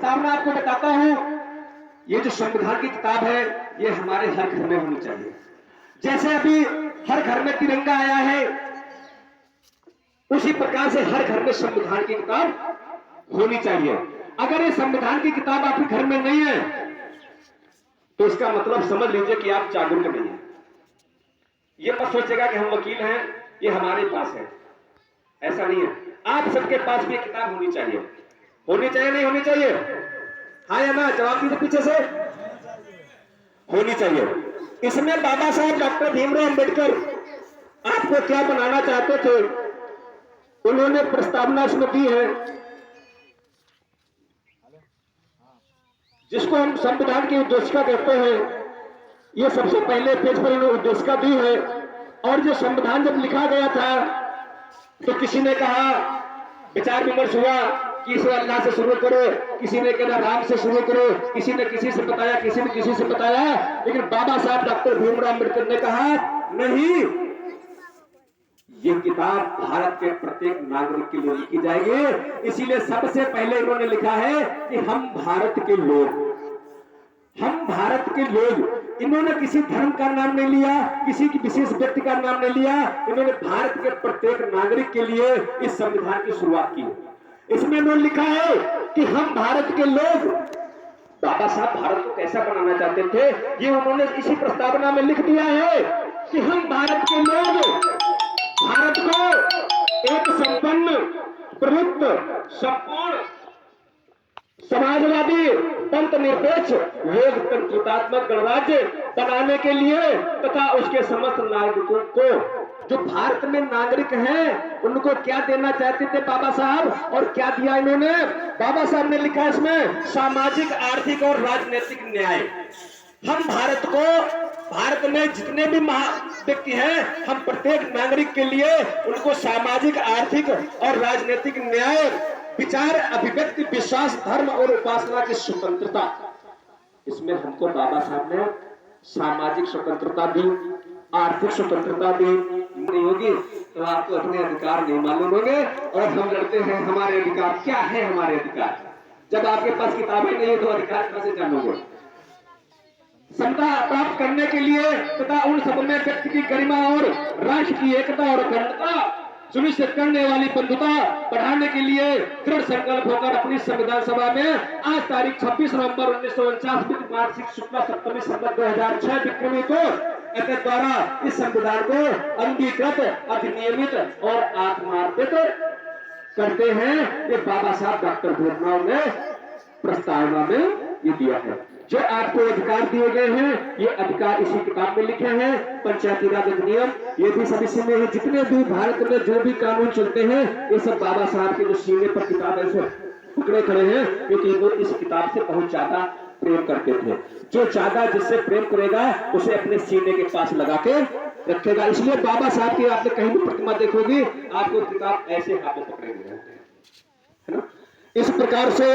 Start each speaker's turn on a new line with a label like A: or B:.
A: प्रस्तावना आपको बताता हूं। ये जो संविधान की किताब है ये हमारे हर घर में होनी चाहिए। जैसे अभी हर घर में तिरंगा आया है, उसी प्रकार से हर घर में संविधान की किताब होनी चाहिए। अगर ये संविधान की किताब आपके घर में नहीं है तो इसका मतलब समझ लीजिए कि आप जागरूक नहीं है। ये मत सोचेगा कि हम वकील हैं, ये हमारे पास है, ऐसा नहीं है। आप सबके पास भी किताब होनी चाहिए। होनी चाहिए नहीं होनी चाहिए? हाँ या ना? जवाब दीजिए पीछे से। होनी चाहिए। इसमें बाबा साहब डॉक्टर भीमराव अंबेडकर आपको क्या बनाना चाहते थे, उन्होंने प्रस्तावना इसमें दी है, जिसको हम संविधान की उद्देशिका कहते हैं। ये सबसे पहले पेज पर इन्होंने उद्देशिका दी है। और जो संविधान जब लिखा गया था तो किसी ने कहा, विचार विमर्श हुआ कि इसे अल्लाह से शुरू करो, किसी ने कहा राम से शुरू करो, किसी ने किसी से बताया, किसी ने किसी से बताया, लेकिन बाबा साहब डॉक्टर भीमराव अंबेडकर ने कहा नहीं, ये किताब भारत के प्रत्येक नागरिक के लिए लिखी जाएगी। इसीलिए सबसे पहले इन्होंने लिखा है कि हम भारत के लोग, हम भारत के लोग। इन्होंने किसी धर्म का नाम नहीं लिया, किसी की विशेष व्यक्ति का नाम नहीं लिया, इन्होंने भारत के प्रत्येक नागरिक के लिए इस संविधान की शुरुआत की। इसमें इन्होंने लिखा है कि हम भारत के लोग। बाबा साहब भारत को कैसा बनाना चाहते थे ये उन्होंने इसी प्रस्तावना में लिख दिया है कि हम भारत के लोग भारत को एक संपन्न, प्रभुत्व, संपूर्ण, समाजवादी, तंत्र निरपेक्ष, लोकतंत्रात्मक गणराज्य बनाने के लिए तथा उसके समस्त नागरिकों को, जो भारत में नागरिक हैं, उनको क्या देना चाहते थे बाबा साहब और क्या दिया इन्होंने? बाबा साहब ने लिखा इसमें सामाजिक, आर्थिक और राजनीतिक न्याय। हम भारत को, भारत में जितने भी व्यक्ति हैं, हम प्रत्येक नागरिक के लिए उनको सामाजिक, आर्थिक और राजनीतिक न्याय, विचार, अभिव्यक्ति, विश्वास, धर्म और उपासना की स्वतंत्रता। इसमें हमको बाबा साहब ने सामाजिक स्वतंत्रता दी, आर्थिक स्वतंत्रता दी। नहीं होगी तो आपको अपने अधिकार नहीं मालूम होंगे और हम लड़ते हैं हमारे अधिकार। क्या है हमारे अधिकार? जब आपके पास किताबें नहीं है तो अधिकार कैसे जानोगे? समता प्राप्त करने के लिए तथा उन सब में व्यक्ति की गरिमा और राष्ट्र की एकता और अखंडता सुनिश्चित करने वाली बंधुता बढ़ाने के लिए दृढ़ संकल्प होकर अपनी संविधान सभा में आज तारीख 26 नवंबर 1949 वार्षिक शुक्ला सप्तमी संवत 2006 विक्रमी को द्वारा इस संविधान को अंगीकृत, अधिनियमित और आत्मार्पित करते हैं। ये बाबा साहब डॉक्टर भीमराव ने प्रस्तावना में ये दिया है। जो आपको अधिकार दिए गए हैं ये अधिकार इसी किताब में लिखे हैं। पंचायती राज अधिनियम ये भी सब इसी में है। जितने भी भारत में जो भी कानून चलते हैं ये सब बाबा साहब के जो सीने पर किताब ऐसे टुकड़े खड़े हैं, क्योंकि वो इस किताब से बहुत ज्यादा प्रेम करते थे। जो ज्यादा जिससे प्रेम करेगा उसे अपने सीने के पास लगा के रखेगा। इसलिए बाबा साहब की आपने कहीं भी प्रतिमा देखोगी आपको किताब ऐसे हाथों पकड़े हुए रहते हैं, है ना? इस प्रकार से